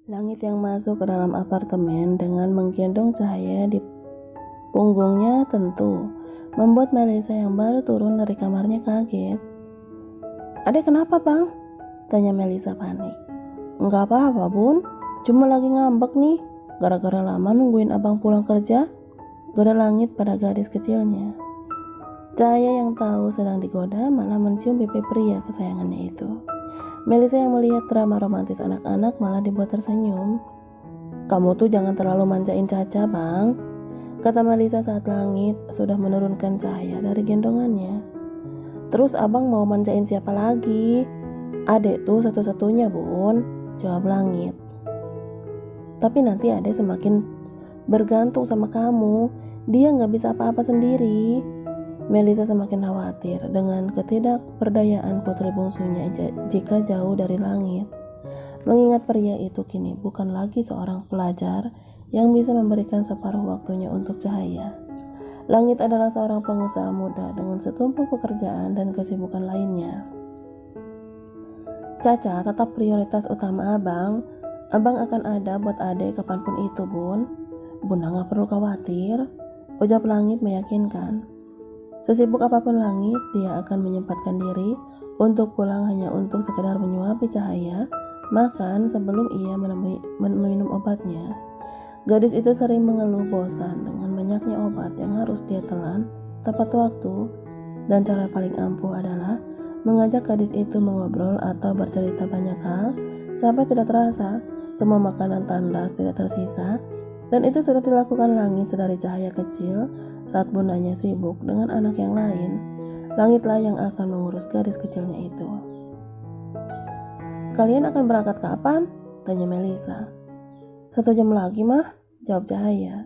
Langit yang masuk ke dalam apartemen dengan menggendong cahaya di punggungnya tentu membuat Melisa yang baru turun dari kamarnya kaget. "Adek kenapa bang?" tanya Melisa panik. "Enggak apa-apa bun, cuma lagi ngambek nih, gara-gara lama nungguin abang pulang kerja," goda Langit pada gadis kecilnya. Cahaya yang tahu sedang digoda malah mencium pipi pria kesayangannya itu. Melisa yang melihat drama romantis anak-anak malah dibuat tersenyum. "Kamu tuh jangan terlalu manjain Caca bang," kata Melisa saat Langit sudah menurunkan cahaya dari gendongannya. "Terus abang mau manjain siapa lagi? Adek tuh satu-satunya bun," jawab Langit. "Tapi nanti adek semakin bergantung sama kamu, dia gak bisa apa-apa sendiri." Melisa semakin khawatir dengan ketidakberdayaan putri bungsunya jika jauh dari Langit. Mengingat pria itu kini bukan lagi seorang pelajar yang bisa memberikan separuh waktunya untuk Cahaya. Langit adalah seorang pengusaha muda dengan setumpuk pekerjaan dan kesibukan lainnya. "Caca tetap prioritas utama abang. Abang akan ada buat adek kapanpun itu bun. Bunda gak perlu khawatir," ucap Langit meyakinkan. Sesibuk apapun Langit, dia akan menyempatkan diri untuk pulang hanya untuk sekedar menyuapi Cahaya, makan sebelum ia meminum obatnya. Gadis itu sering mengeluh bosan dengan banyaknya obat yang harus dia telan tepat waktu, dan cara paling ampuh adalah mengajak gadis itu mengobrol atau bercerita banyak hal sampai tidak terasa semua makanan tandas tidak tersisa, dan itu sudah dilakukan Langit sedari Cahaya kecil. Saat bundanya sibuk dengan anak yang lain, Langitlah yang akan mengurus gadis kecilnya itu. "Kalian akan berangkat kapan?" tanya Melisa. "1 jam lagi mah," jawab Cahaya.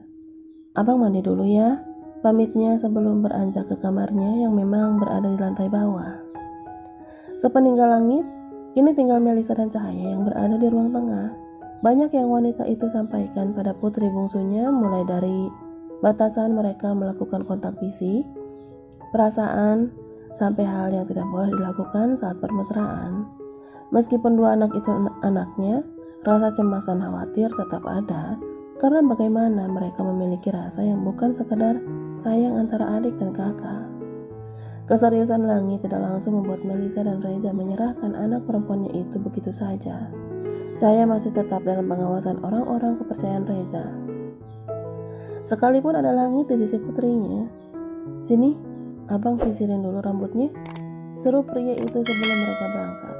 "Abang mandi dulu ya," pamitnya sebelum beranjak ke kamarnya yang memang berada di lantai bawah. Sepeninggal Langit, kini tinggal Melisa dan Cahaya yang berada di ruang tengah. Banyak yang wanita itu sampaikan pada putri bungsunya, mulai dari batasan mereka melakukan kontak fisik, perasaan, sampai hal yang tidak boleh dilakukan saat bermesraan. Meskipun dua anak itu anaknya, rasa cemas dan khawatir tetap ada, karena bagaimana mereka memiliki rasa yang bukan sekedar sayang antara adik dan kakak. Keseriusan Langit tidak langsung membuat Melisa dan Reza menyerahkan anak perempuannya itu begitu saja. Cahaya masih tetap dalam pengawasan orang-orang kepercayaan Reza. Sekalipun ada Langit di sisi putrinya. "Sini, abang sisirin dulu rambutnya," seru pria itu sebelum mereka berangkat.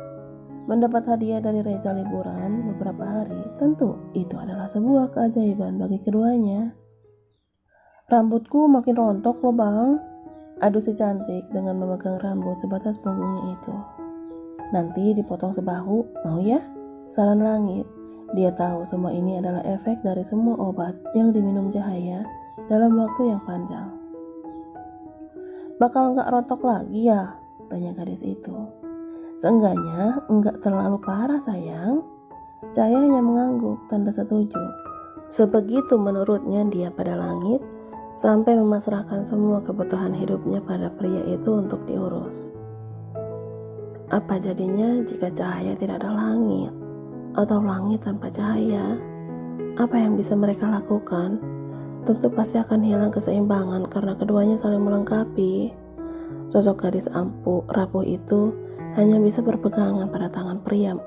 Mendapat hadiah dari Reza liburan beberapa hari, tentu itu adalah sebuah keajaiban bagi keduanya. "Rambutku makin rontok loh bang," adu si cantik dengan memegang rambut sebatas punggungnya itu. "Nanti dipotong sebahu, mau ya?" saran Langit. Dia tahu semua ini adalah efek dari semua obat yang diminum Cahaya dalam waktu yang panjang. "Bakal gak rontok lagi ya?" tanya gadis itu. "Seenggaknya enggak terlalu parah sayang." Cahaya hanya mengangguk tanda setuju. Sebegitu menurutnya dia pada Langit, sampai memasrahkan semua kebutuhan hidupnya pada pria itu untuk diurus. Apa jadinya jika Cahaya tidak ada Langit? Atau Langit tanpa Cahaya? Apa yang bisa mereka lakukan? Tentu pasti akan hilang keseimbangan karena keduanya saling melengkapi. Sosok gadis rapuh itu hanya bisa berpegangan pada tangan pria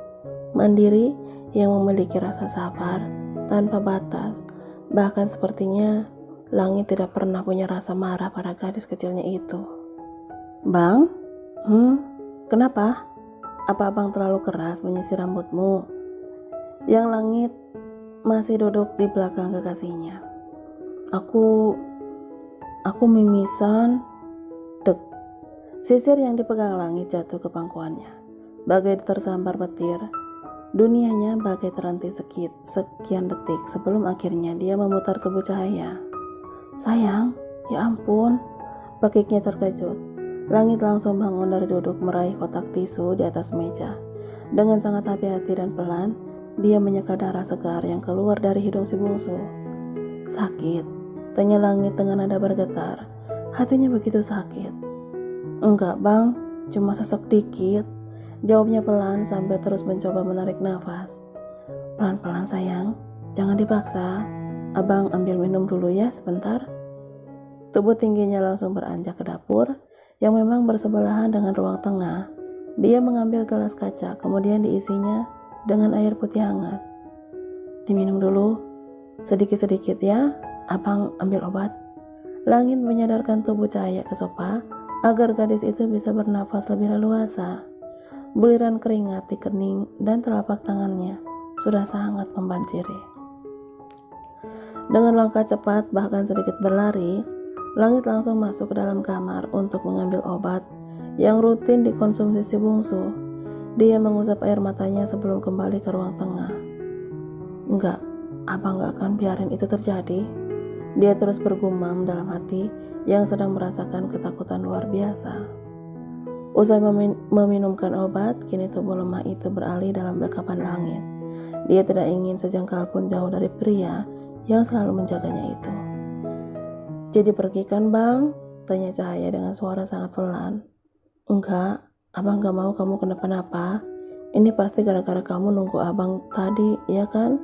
mandiri yang memiliki rasa sabar tanpa batas. Bahkan sepertinya Langit tidak pernah punya rasa marah pada gadis kecilnya itu. "Bang? Kenapa? Apa abang terlalu keras menyisir rambutmu?" Yang Langit masih duduk di belakang kekasihnya. Aku mimisan." Dek. Sisir yang dipegang Langit jatuh ke pangkuannya. Bagai tersambar petir, dunianya bagai terhenti sekian detik sebelum akhirnya dia memutar tubuh Cahaya. "Sayang, ya ampun," pakiknya terkejut. Langit langsung bangun dari duduk meraih kotak tisu di atas meja. Dengan sangat hati-hati dan pelan, dia menyeka darah segar yang keluar dari hidung si bungsu. "Sakit?" tanya Langit dengan nada bergetar. Hatinya begitu sakit. "Enggak bang, cuma sesek dikit," jawabnya pelan sambil terus mencoba menarik nafas. Pelan-pelan sayang, jangan dipaksa. Abang ambil minum dulu ya sebentar. Tubuh tingginya langsung beranjak ke dapur yang memang bersebelahan dengan ruang tengah. Dia mengambil gelas kaca, kemudian diisinya dengan air putih hangat. Diminum dulu, sedikit-sedikit ya. Abang ambil obat. Langit menyadarkan tubuh Cahaya ke sofa agar gadis itu bisa bernafas lebih leluasa. Buliran keringat di kening dan telapak tangannya sudah sangat membanjiri. Dengan langkah cepat, bahkan sedikit berlari, Langit langsung masuk ke dalam kamar untuk mengambil obat yang rutin dikonsumsi si bungsu. Dia mengusap air matanya sebelum kembali ke ruang tengah. Enggak, abang gak akan biarin itu terjadi. Dia terus bergumam dalam hati yang sedang merasakan ketakutan luar biasa. Usai meminumkan obat, kini tubuh lemah itu beralih dalam dekapan Langit. Dia tidak ingin sejengkal pun jauh dari pria yang selalu menjaganya itu. Jadi pergi kan bang? Tanya Cahaya dengan suara sangat pelan. Enggak, abang gak mau kamu kenapa-napa. Ini pasti gara-gara kamu nunggu abang tadi, ya kan?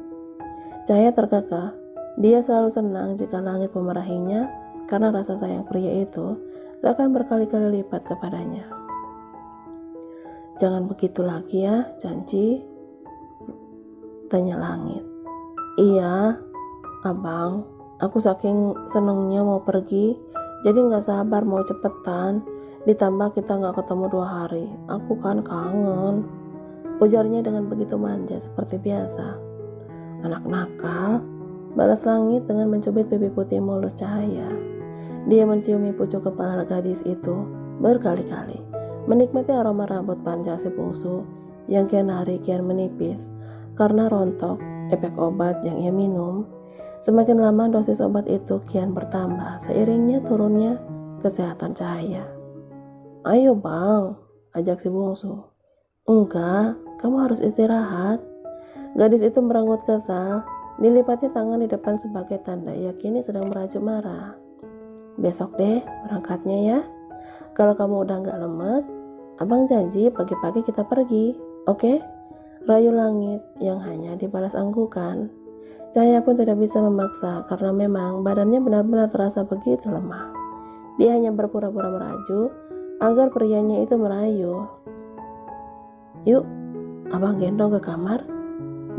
Cahaya terkekeh. Dia selalu senang jika Langit memarahinya karena rasa sayang pria itu seakan berkali-kali lipat kepadanya. Jangan begitu lagi ya, janji? Tanya Langit. Iya, abang. Aku saking senengnya mau pergi, jadi gak sabar mau cepetan. Ditambah kita gak ketemu 2 hari. Aku kan kangen. Ujarnya dengan begitu manja seperti biasa. Anak nakal, balas Langit dengan mencubit pipi putih mulus Cahaya. Dia menciumi pucuk kepala gadis itu berkali-kali, menikmati aroma rambut panjang si bungsu yang kian hari kian menipis karena rontok efek obat yang ia minum. Semakin lama dosis obat itu kian bertambah seiringnya turunnya kesehatan Cahaya. Ayo bang, ajak si bungsu. Enggak, kamu harus istirahat. Gadis itu merenggut kesal, dilipatnya tangan di depan sebagai tanda ia kini sedang merajuk marah. Besok deh berangkatnya ya. Kalau kamu udah gak lemes, abang janji pagi-pagi kita pergi, oke? Rayu Langit yang hanya dibalas anggukan. Cahaya pun tidak bisa memaksa karena memang badannya benar-benar terasa begitu lemah. Dia hanya berpura-pura merajuk agar prianya itu merayu. Yuk, abang gendong ke kamar.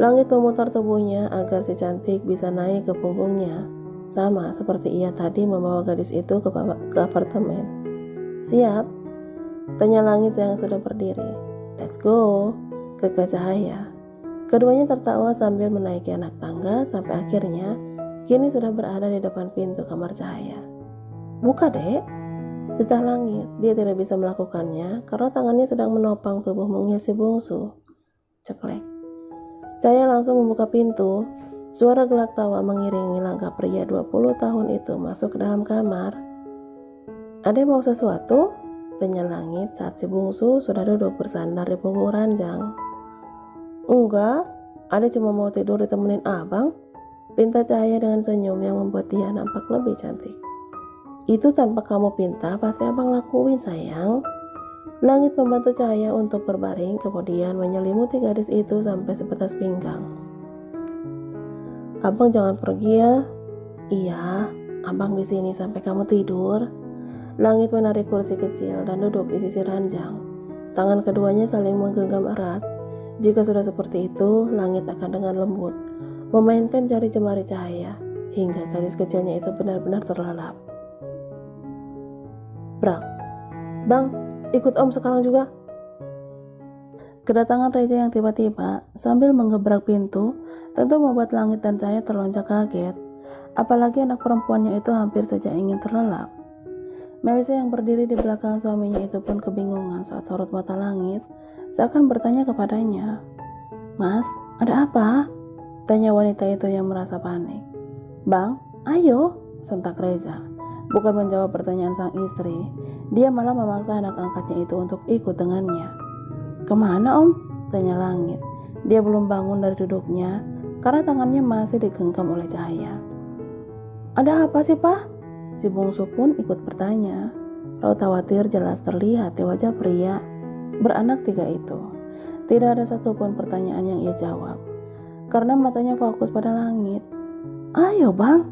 Langit memutar tubuhnya agar si cantik bisa naik ke punggungnya, sama seperti ia tadi membawa gadis itu ke apartemen. Siap? Tanya Langit yang sudah berdiri. Let's go, kekeh Cahaya. Keduanya tertawa sambil menaiki anak tangga sampai akhirnya kini sudah berada di depan pintu kamar Cahaya. Buka dek, cecah Langit. Dia tidak bisa melakukannya karena tangannya sedang menopang tubuh mungil si bungsu. Ceklek. Cahaya langsung membuka pintu. Suara gelak tawa mengiringi langkah pria 20 tahun itu masuk ke dalam kamar. Adek mau sesuatu? Tanya Langit saat si bungsu sudah duduk bersandar di punggung ranjang. Enggak, Adek cuma mau tidur ditemenin abang. Pinta Cahaya dengan senyum yang membuat dia nampak lebih cantik. Itu tanpa kamu pinta pasti abang lakuin sayang. Langit membantu Cahaya untuk berbaring kemudian menyelimuti gadis itu sampai sebatas pinggang. Abang jangan pergi ya. Iya, abang di sini sampai kamu tidur. Langit menarik kursi kecil dan duduk di sisi ranjang. Tangan keduanya saling menggenggam erat. Jika sudah seperti itu, Langit akan dengan lembut memainkan jari jemari Cahaya hingga gadis kecilnya itu benar-benar terlelap. Bang, ikut om sekarang juga. Kedatangan Reza yang tiba-tiba sambil menggebrak pintu tentu membuat Langit dan Cahaya terlonjak kaget. Apalagi anak perempuannya itu hampir saja ingin terlelap. Melisa yang berdiri di belakang suaminya itu pun kebingungan saat sorot mata Langit seakan bertanya kepadanya. Mas, ada apa? Tanya wanita itu yang merasa panik. Bang, ayo, sentak Reza. Bukan menjawab pertanyaan sang istri, dia malah memaksa anak angkatnya itu untuk ikut dengannya. Kemana om? Tanya Langit. Dia belum bangun dari duduknya karena tangannya masih digenggam oleh Cahaya. Ada apa sih pak? Si bungsu pun ikut bertanya. Raut khawatir jelas terlihat di wajah pria beranak 3 itu. Tidak ada satupun pertanyaan yang ia jawab. karena matanya fokus pada langit. Ayo bang.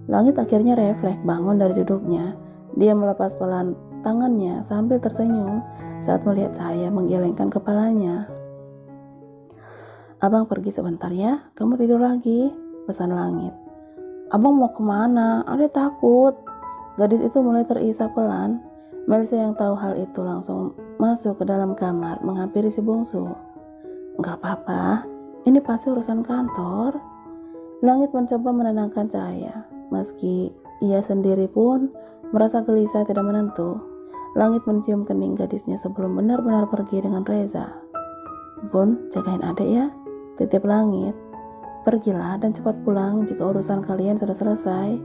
Langit akhirnya refleks bangun dari duduknya. Dia melepas pelan tangannya sambil tersenyum saat melihat saya menggelengkan kepalanya. Abang pergi sebentar ya, kamu tidur lagi, pesan Langit. Abang mau kemana? Ade takut. Gadis itu mulai terisak pelan. Melisa yang tahu hal itu langsung masuk ke dalam kamar menghampiri si bungsu. Gak apa-apa, ini pasti urusan kantor. Langit mencoba menenangkan Cahaya, meski ia sendiri pun merasa gelisah tidak menentu. Langit mencium kening gadisnya sebelum benar-benar pergi dengan Reza. Bun, jagain adek ya, titip Langit. Pergilah dan cepat pulang jika urusan kalian sudah selesai,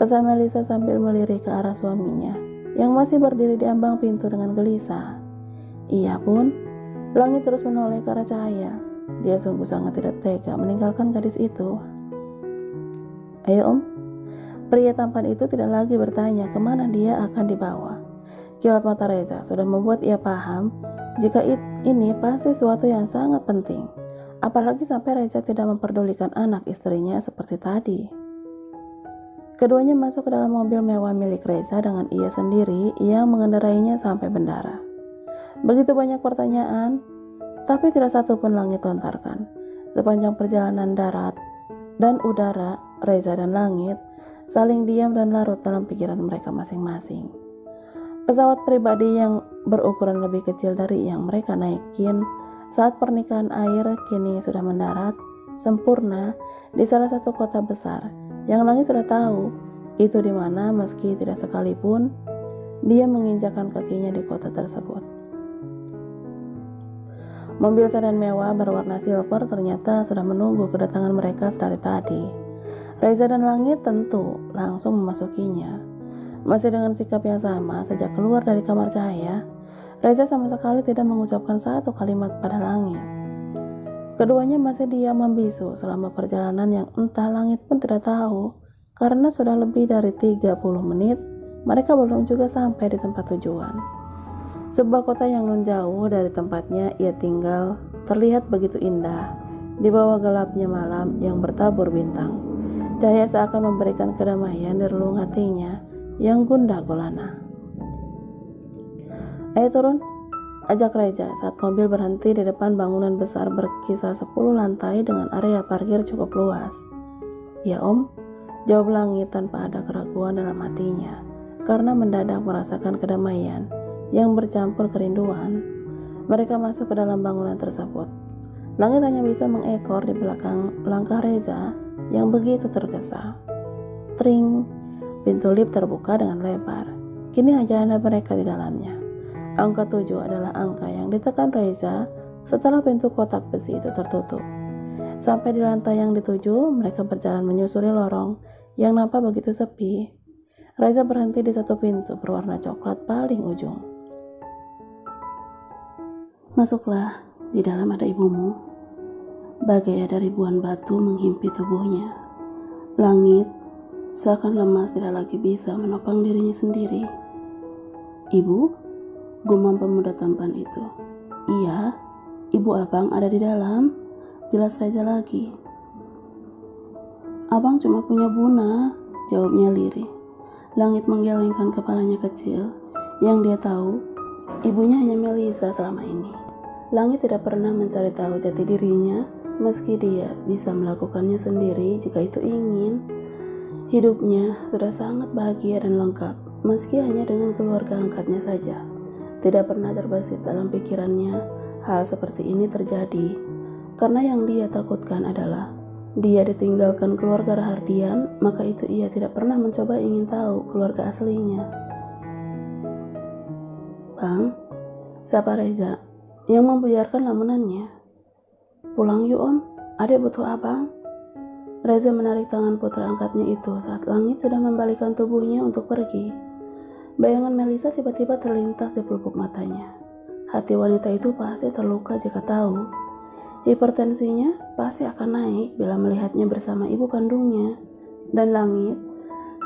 pesan Melisa sambil melirik ke arah suaminya yang masih berdiri di ambang pintu dengan gelisah. Iya pun, Langit terus menoleh ke arah Cahaya. Dia sungguh sangat tidak tega meninggalkan gadis itu. Ayo om. Pria tampan itu tidak lagi bertanya kemana dia akan dibawa. Kilat mata Reza sudah membuat ia paham jika ini pasti suatu yang sangat penting. Apalagi sampai Reza tidak memperdulikan anak istrinya seperti tadi. Keduanya masuk ke dalam mobil mewah milik Reza dengan ia sendiri yang mengendarainya sampai bandara. Begitu banyak pertanyaan, tapi tidak satu pun Langit lontarkan. Sepanjang perjalanan darat dan udara, Reza dan Langit saling diam dan larut dalam pikiran mereka masing-masing. Pesawat pribadi yang berukuran lebih kecil dari yang mereka naikin saat pernikahan air kini sudah mendarat sempurna di salah satu kota besar yang Langit sudah tahu itu di mana meski tidak sekalipun dia menginjakkan kakinya di kota tersebut. Mobil sedan mewah berwarna silver ternyata sudah menunggu kedatangan mereka dari tadi. Reza dan Langit tentu langsung memasukinya. Masih dengan sikap yang sama sejak keluar dari kamar Cahaya, Reza sama sekali tidak mengucapkan satu kalimat pada Langit. Keduanya masih diam membisu selama perjalanan yang entah Langit pun tidak tahu, karena sudah lebih dari 30 menit mereka belum juga sampai di tempat tujuan. Sebuah kota yang nun jauh dari tempatnya ia tinggal terlihat begitu indah di bawah gelapnya malam yang bertabur bintang. Cahaya seakan memberikan kedamaian di relung hatinya yang gundah gulana. Ayo turun, ajak Reza saat mobil berhenti di depan bangunan besar berkisar 10 lantai dengan area parkir cukup luas. Ya om, jawab Langit tanpa ada keraguan dalam hatinya karena mendadak merasakan kedamaian yang bercampur kerinduan. Mereka masuk ke dalam bangunan tersebut. Langit hanya bisa mengekor di belakang langkah Reza yang begitu tergesa. Tring, pintu lift terbuka dengan lebar. Kini hanya ada mereka di dalamnya. Angka 7 adalah angka yang ditekan Reza setelah pintu kotak besi itu tertutup. Sampai di lantai yang dituju, mereka berjalan menyusuri lorong yang nampak begitu sepi. Reza berhenti di satu pintu berwarna coklat paling ujung. Masuklah, di dalam ada ibumu. Bagai ada ribuan batu menghimpit tubuhnya. Langit seakan lemas tidak lagi bisa menopang dirinya sendiri. Ibu, gumam pemuda tampan itu. Iya, ibu abang ada di dalam, jelas Reza lagi. Abang cuma punya Buna, jawabnya lirih. Langit menggelengkan kepalanya kecil, yang dia tahu ibunya hanya Melisa selama ini. Langit tidak pernah mencari tahu jati dirinya, meski dia bisa melakukannya sendiri jika itu ingin. Hidupnya sudah sangat bahagia dan lengkap, meski hanya dengan keluarga angkatnya saja. Tidak pernah terbesit dalam pikirannya hal seperti ini terjadi, karena yang dia takutkan adalah dia ditinggalkan keluarga Rahardian, maka itu ia tidak pernah mencoba ingin tahu keluarga aslinya. Bang, sapa Reza yang membuyarkan lamunannya. Pulang yuk om, adek butuh abang. Reza menarik tangan putra angkatnya itu saat Langit sudah membalikkan tubuhnya untuk pergi. Bayangan Melisa tiba-tiba terlintas di pelupuk matanya. Hati wanita itu pasti terluka jika tahu hipertensinya pasti akan naik bila melihatnya bersama ibu kandungnya. Dan Langit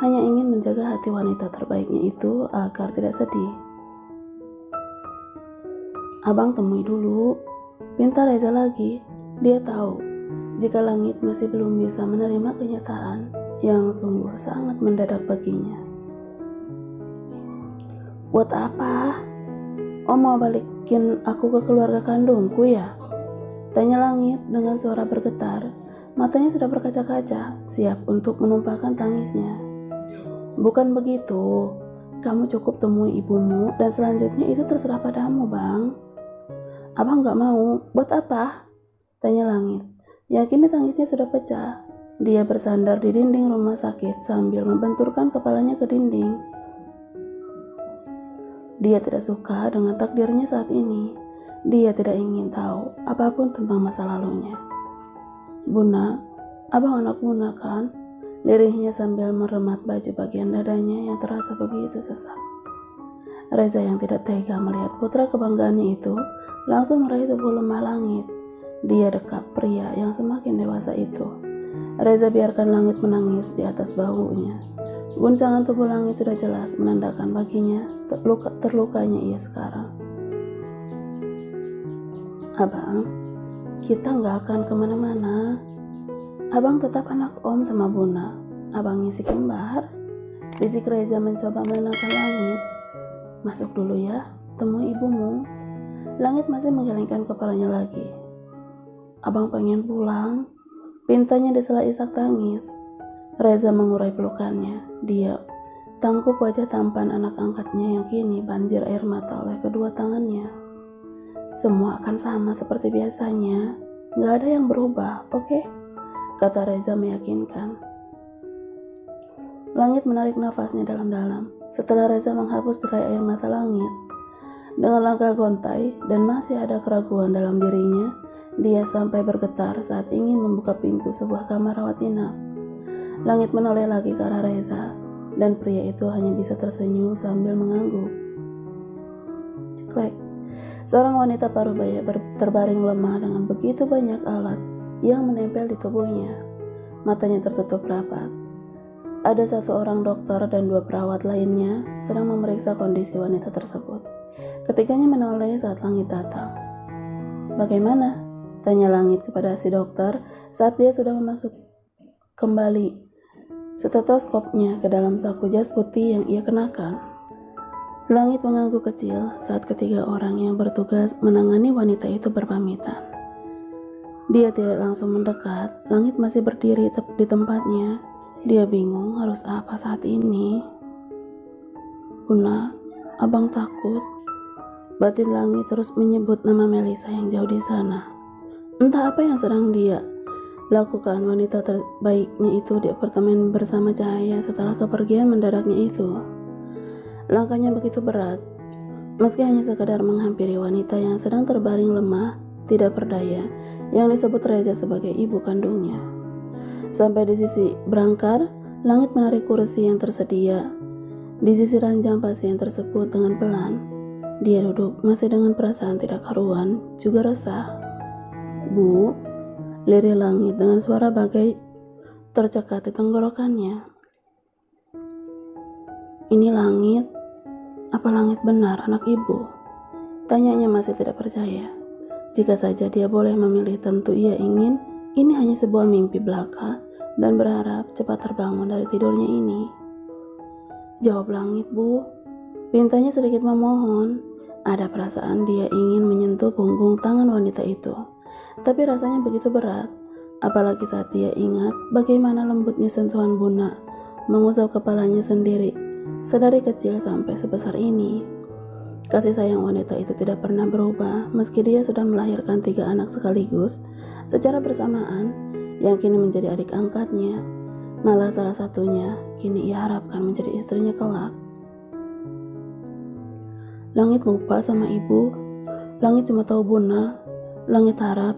hanya ingin menjaga hati wanita terbaiknya itu agar tidak sedih. Abang temui dulu, pinta Reza lagi. Dia tahu jika langit masih belum bisa menerima kenyataan yang sungguh sangat mendadak baginya. Buat apa? Om mau balikin aku ke keluarga kandungku ya? Tanya langit dengan suara bergetar. Matanya sudah berkaca-kaca, siap untuk menumpahkan tangisnya. Bukan begitu, kamu cukup temui ibumu dan selanjutnya itu terserah padamu, Bang. Abang gak mau, buat apa? Tanya langit. Yakin tangisnya sudah pecah. Dia bersandar di dinding rumah sakit sambil membenturkan kepalanya ke dinding. Dia tidak suka dengan takdirnya saat ini. Dia tidak ingin tahu apapun tentang masa lalunya. Buna, abang anak Buna kan? Lirihnya sambil meremat baju bagian dadanya yang terasa begitu sesak. Reza yang tidak tega melihat putra kebanggaannya itu langsung meraih tubuh lemah langit. Dia dekap pria yang semakin dewasa itu. Reza biarkan langit menangis di atas bahunya. Guncangan tubuh langit sudah jelas menandakan baginya terlukanya ia sekarang. Abang, kita nggak akan kemana-mana. Abang tetap anak om sama Buna. Abangnya si kembar. Bisik Reza mencoba menenangkan langit. Masuk dulu ya, temui ibumu. Langit masih menggelengkan kepalanya lagi. Abang pengen pulang. Pintanya disela isak tangis. Reza mengurai pelukannya. Dia tangkup wajah tampan anak angkatnya yang kini banjir air mata oleh kedua tangannya. Semua akan sama seperti biasanya. Gak ada yang berubah, oke? Kata Reza meyakinkan. Langit menarik nafasnya dalam-dalam. Setelah Reza menghapus derai air mata langit, dengan langkah gontai dan masih ada keraguan dalam dirinya, dia sampai bergetar saat ingin membuka pintu sebuah kamar rawat inap. Langit menoleh lagi ke arah Reza, dan pria itu hanya bisa tersenyum sambil mengangguk. Ceklek. Seorang wanita paruh baya terbaring lemah dengan begitu banyak alat yang menempel di tubuhnya. Matanya tertutup rapat. Ada satu orang dokter dan 2 perawat lainnya sedang memeriksa kondisi wanita tersebut. Ketiganya menoleh saat langit datang. Bagaimana? Tanya langit kepada si dokter saat dia sudah memasuk kembali stetoskopnya ke dalam saku jas putih yang ia kenakan. Langit mengangguk kecil saat ketiga orang yang bertugas menangani wanita itu berpamitan. Dia tidak langsung mendekat. Langit masih berdiri di tempatnya. Dia bingung harus apa saat ini. Buna, abang takut. Batin Langit terus menyebut nama Melisa yang jauh di sana. Entah apa yang sedang dia lakukan wanita terbaiknya itu di apartemen bersama Cahaya setelah kepergian mendadaknya itu. Langkahnya begitu berat. Meski hanya sekadar menghampiri wanita yang sedang terbaring lemah, tidak berdaya, yang disebut Reza sebagai ibu kandungnya. Sampai di sisi berangkar, Langit menarik kursi yang tersedia di sisi ranjang pasien tersebut dengan pelan. Dia duduk masih dengan perasaan tidak karuan, juga resah. Bu, lirih Langit dengan suara bagai tercekat di tenggorokannya. Ini Langit, apa Langit benar anak ibu? Tanyanya masih tidak percaya. Jika saja dia boleh memilih, tentu ia ingin ini hanya sebuah mimpi belaka dan berharap cepat terbangun dari tidurnya ini. Jawab Langit, Bu. Pintanya sedikit memohon. Ada perasaan dia ingin menyentuh punggung tangan wanita itu. Tapi rasanya begitu berat. Apalagi saat dia ingat bagaimana lembutnya sentuhan Buna mengusap kepalanya sendiri, sedari kecil sampai sebesar ini. Kasih sayang wanita itu tidak pernah berubah meski dia sudah melahirkan 3 anak sekaligus secara bersamaan yang kini menjadi adik angkatnya. Malah salah satunya kini ia harapkan menjadi istrinya kelak. Langit lupa sama ibu. Langit cuma tahu Buna. Langit harap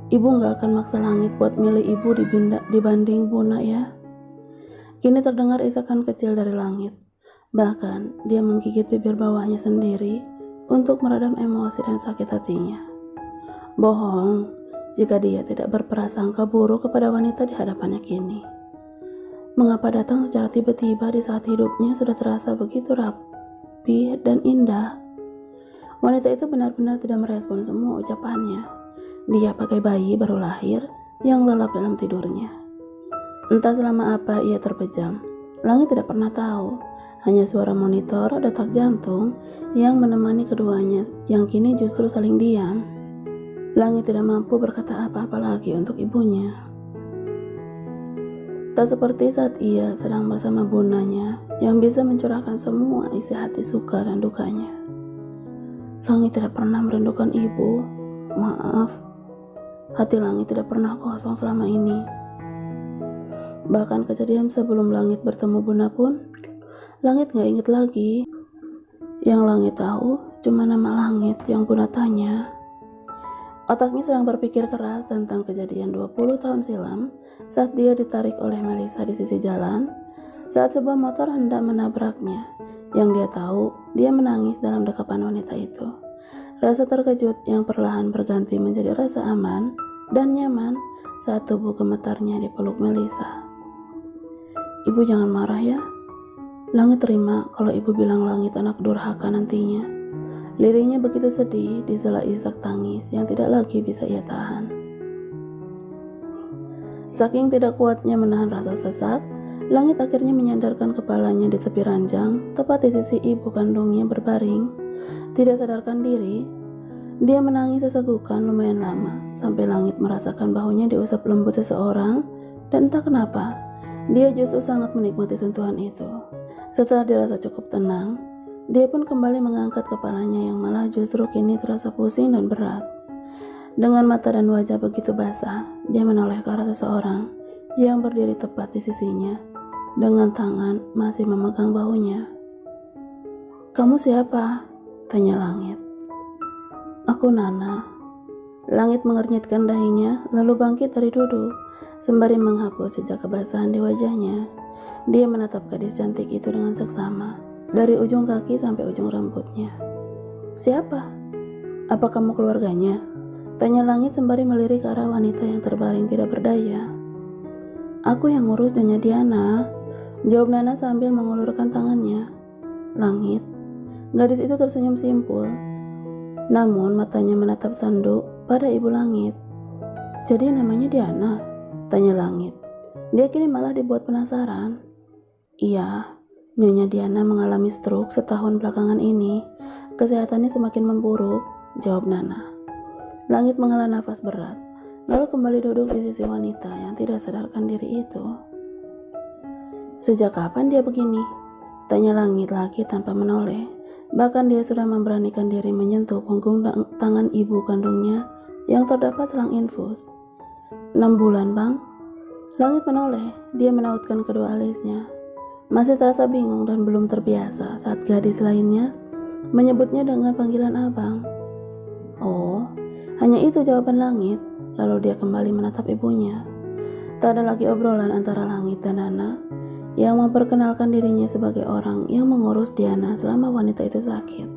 ibu gak akan maksa Langit buat milih ibu dibanding Buna ya. Kini terdengar isakan kecil dari Langit. Bahkan dia menggigit bibir bawahnya sendiri untuk meredam emosi dan sakit hatinya. Bohong jika dia tidak berprasangka buruk kepada wanita di hadapannya kini. Mengapa datang secara tiba-tiba di saat hidupnya sudah terasa begitu rapi dan indah? Wanita itu benar-benar tidak merespon semua ucapannya. Dia pakai bayi baru lahir, yang lelap dalam tidurnya. Entah selama apa ia terpejam. Langit tidak pernah tahu. Hanya suara monitor detak jantung yang menemani keduanya yang kini justru saling diam. Langit tidak mampu berkata apa-apa lagi untuk ibunya. Tak seperti saat ia sedang bersama bundanya yang bisa mencurahkan semua isi hati suka dan dukanya. Langit tidak pernah merindukan ibu. Maaf, hati Langit tidak pernah kosong selama ini. Bahkan kejadian sebelum Langit bertemu bunda pun, Langit gak inget lagi. Yang Langit tahu cuma nama Langit yang bunda tanya. Otaknya sedang berpikir keras tentang kejadian 20 tahun silam saat dia ditarik oleh Melisa di sisi jalan saat sebuah motor hendak menabraknya. Yang dia tahu, dia menangis dalam dekapan wanita itu. Rasa terkejut yang perlahan berganti menjadi rasa aman dan nyaman saat tubuh gemetarnya dipeluk Melisa. Ibu jangan marah ya. Langit terima kalau ibu bilang Langit anak durhaka nantinya. Lirihnya begitu sedih di sela isak tangis yang tidak lagi bisa ia tahan. Saking tidak kuatnya menahan rasa sesak, Langit akhirnya menyandarkan kepalanya di tepi ranjang, tepat di sisi ibu kandungnya berbaring. Tidak sadarkan diri, dia menangis sesegukan lumayan lama, sampai Langit merasakan bahunya diusap lembut seseorang, dan entah kenapa, dia justru sangat menikmati sentuhan itu. Setelah dirasa cukup tenang, dia pun kembali mengangkat kepalanya yang malah justru kini terasa pusing dan berat. Dengan mata dan wajah begitu basah, dia menoleh ke arah seseorang yang berdiri tepat di sisinya, dengan tangan masih memegang bahunya. "Kamu siapa?" tanya Langit. "Aku Nana." Langit mengernyitkan dahinya, lalu bangkit dari duduk, sembari menghapus jejak kebasahan di wajahnya. Dia menatap gadis cantik itu dengan seksama, dari ujung kaki sampai ujung rambutnya. "Siapa? Apa kamu keluarganya?" tanya Langit sembari melirik ke arah wanita yang terbaring tidak berdaya. "Aku yang ngurus Nyonya Diana," jawab Nana sambil mengulurkan tangannya. "Langit." Gadis itu tersenyum simpul, namun matanya menatap sanduk pada ibu Langit. "Jadi namanya Diana?" tanya Langit. Dia kini malah dibuat penasaran. "Iya, Nyonya Diana mengalami stroke setahun belakangan ini. Kesehatannya semakin memburuk," jawab Nana. Langit menghela nafas berat, lalu kembali duduk di sisi wanita yang tidak sadarkan diri itu. "Sejak kapan dia begini?" tanya Langit lagi tanpa menoleh. Bahkan dia sudah memberanikan diri menyentuh punggung tangan ibu kandungnya yang terdapat selang infus. 6 bulan, Bang." Langit menoleh, dia menautkan kedua alisnya. Masih terasa bingung dan belum terbiasa saat gadis lainnya menyebutnya dengan panggilan abang. "Oh, hanya itu," jawaban Langit. Lalu dia kembali menatap ibunya. Tak ada lagi obrolan antara Langit dan Nana yang memperkenalkan dirinya sebagai orang yang mengurus Diana selama wanita itu sakit.